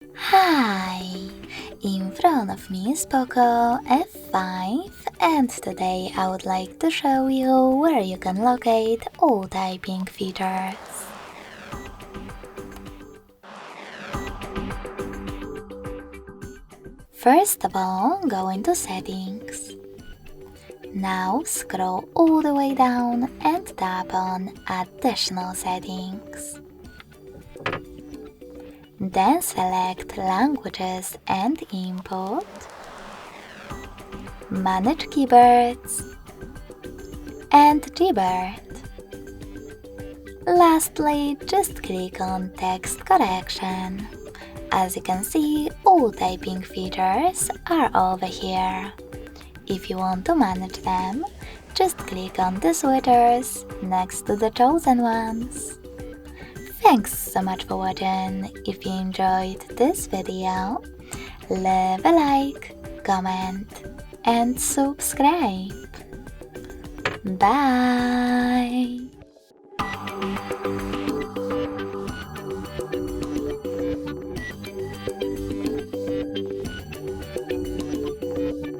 Hi! In front of me is POCO F5, and today I would like to show you where you can locate all typing features. First of all, go into Settings. Now scroll all the way down and tap on Additional Settings. Then select Languages and Input, Manage Keywords, and Gbird. Lastly, just click on Text Correction. As you can see, all typing features are over here. If you want to manage them, just click on the switchers next to the chosen ones. Thanks so much for watching. If you enjoyed this video, leave a like, comment, and subscribe. Bye!